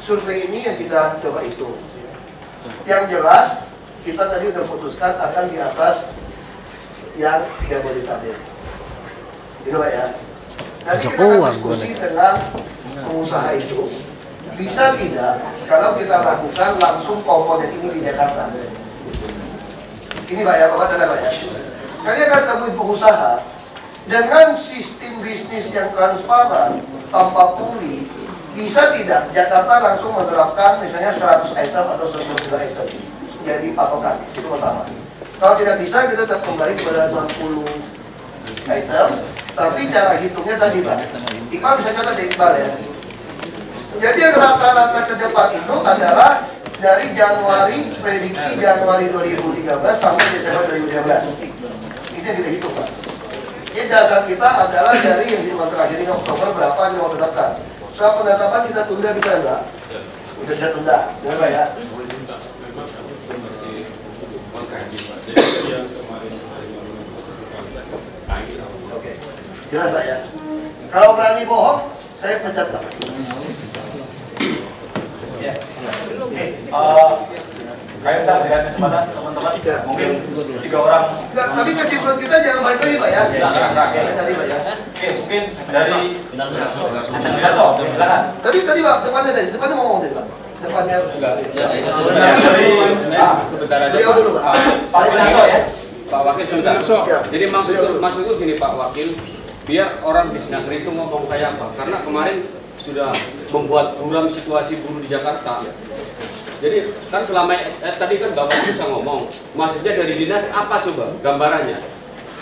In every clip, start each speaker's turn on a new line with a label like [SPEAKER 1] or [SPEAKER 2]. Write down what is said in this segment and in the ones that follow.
[SPEAKER 1] survei ini yang kita coba hitung. Yang jelas kita tadi sudah putuskan akan di atas yang 3 Jabodetabek. Gitu Pak ya. Nanti kita akan diskusi dengan pengusaha itu. Bisa tidak kalau kita lakukan langsung komponen ini di Jakarta. Ini Pak ya, Bapak tenang Pak ya. Kalian akan temuin pengusaha dengan sistem bisnis yang transparan tanpa pungli. Bisa tidak Jakarta langsung menerapkan misalnya 100 item atau 100 item jadi patokan, itu pertama. Kalau tidak bisa kita tetap kembali kepada 60 item. Tapi cara hitungnya tadi Pak, Iqbal bisa catat ya Iqbal ya. Jadi yang rata-rata ke depan itu adalah dari Januari, prediksi Januari 2013 sampai Desember 2013. Ini yang kita hitung Pak. Jadi dasar kita adalah dari yang di terakhir ini Oktober berapa yang mau tetapkan. Soal penetapan kita tunda bisa enggak? Udah bisa tunda, benar Pak ya? Oke, jelas Pak ya. Kalau berani bohong, saya pecat Pak.
[SPEAKER 2] Ya. Kayak kita berikan kesempatan teman-teman, mungkin 3 orang.
[SPEAKER 1] Enggak, tapi kesimpulan kita jangan balik lagi Pak ya. Tadi Pak ya.
[SPEAKER 2] Oke, mungkin dari Minaso, silakan.
[SPEAKER 1] Tadi Pak, depannya ngomong tadi Pak. Depannya
[SPEAKER 3] sebentar aja.
[SPEAKER 1] Beliau dulu Pak.
[SPEAKER 2] Pak Minaso ya.
[SPEAKER 3] Pak Wakil sebentar.
[SPEAKER 1] Ya.
[SPEAKER 3] Jadi maksudku gini Pak Wakil, biar orang di Snagri itu ngomong kayak apa? Karena kemarin sudah membuat buram situasi buruh di Jakarta. Jadi kan selama tadi kan Bapak bisa ngomong, maksudnya dari dinas apa coba gambarannya?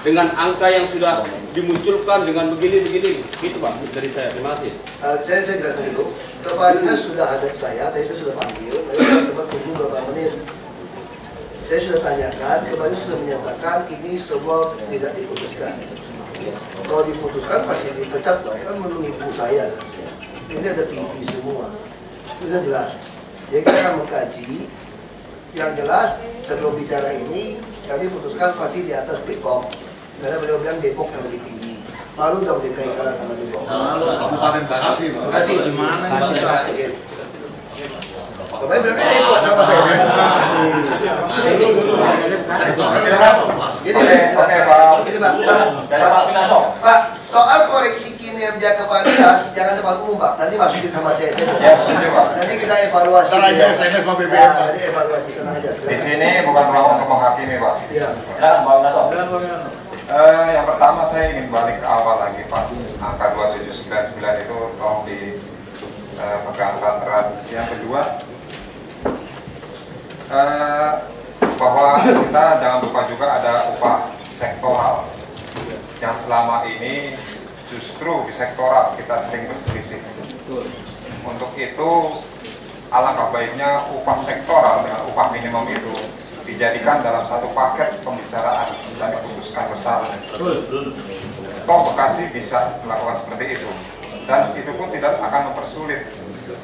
[SPEAKER 3] Dengan angka yang sudah dimunculkan dengan begini-begini, itu Pak dari saya. Terima kasih.
[SPEAKER 1] Saya jelaskan dulu. Kepala dinas sudah hadap saya, tadi saya sudah panggil, saya sempat tunggu beberapa menit. Saya sudah tanyakan, kepala dinas sudah menyatakan ini semua tidak diputuskan. Kalau diputuskan pasti dipecat dong, kan menipu saya. Ini ada TV semua, sudah jelas. Jadi kita akan mengkaji. Yang jelas sebelum bicara ini kami putuskan pasti di atas Depok. Karena beliau bilang Depok yang lebih tinggi. Malu dong DKI kalah sama Depok.
[SPEAKER 4] Kabupaten Bekasi.
[SPEAKER 1] Bekasi di mana? Kemarin berapa Depok nama saya? Gini Pak.
[SPEAKER 2] Dari Pak Minaso.
[SPEAKER 1] Pak, soal koreksi kinerja kepala dinas jangan depan umum Pak. Nanti masukin sama saya.
[SPEAKER 2] Ya, setuju Pak.
[SPEAKER 1] Nanti kita evaluasi.
[SPEAKER 4] Ntar aja SMS sama BBM.
[SPEAKER 1] Nanti evaluasi tenang aja.
[SPEAKER 5] Di sini bukan ruang untuk menghakimi, Pak.
[SPEAKER 1] Iya.
[SPEAKER 2] Silakan Pak Minaso.
[SPEAKER 5] Yang pertama saya ingin balik ke awal lagi, Pak. Angka 2799 itu tolong dipegang erat. Yang kedua, bahwa kita jangan lupa juga ada upah sektoral yang selama ini justru di sektoral kita sering berselisih. Untuk itu alangkah baiknya upah sektoral dengan upah minimum itu dijadikan dalam satu paket pembicaraan dan diputuskan bersama. Toh Bekasi bisa melakukan seperti itu, dan itu pun tidak akan mempersulit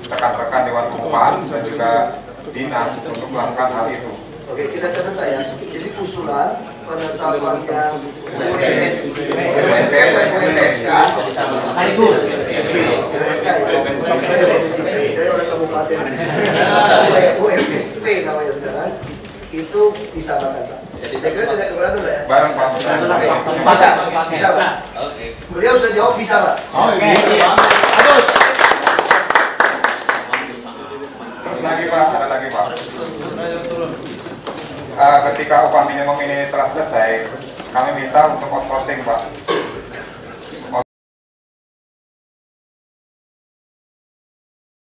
[SPEAKER 5] rekan-rekan Dewan Pengupahan dan juga dinas untuk melakukan hal itu.
[SPEAKER 1] Oke, kita catat ya. Jadi usulan penetapan yang UMS, UMSK, saya orang kabupaten, UMSP namanya sekarang, itu bisa makan Pak. Saya kira tidak keberatan Pak ya?
[SPEAKER 5] Bareng Pak.
[SPEAKER 1] Bisa Pak. Beliau sudah jawab bisa Pak.
[SPEAKER 2] Oke.
[SPEAKER 5] Terus lagi Pak, ada lagi Pak. Ketika upah minimum ini telah selesai, kami minta untuk outsourcing Pak.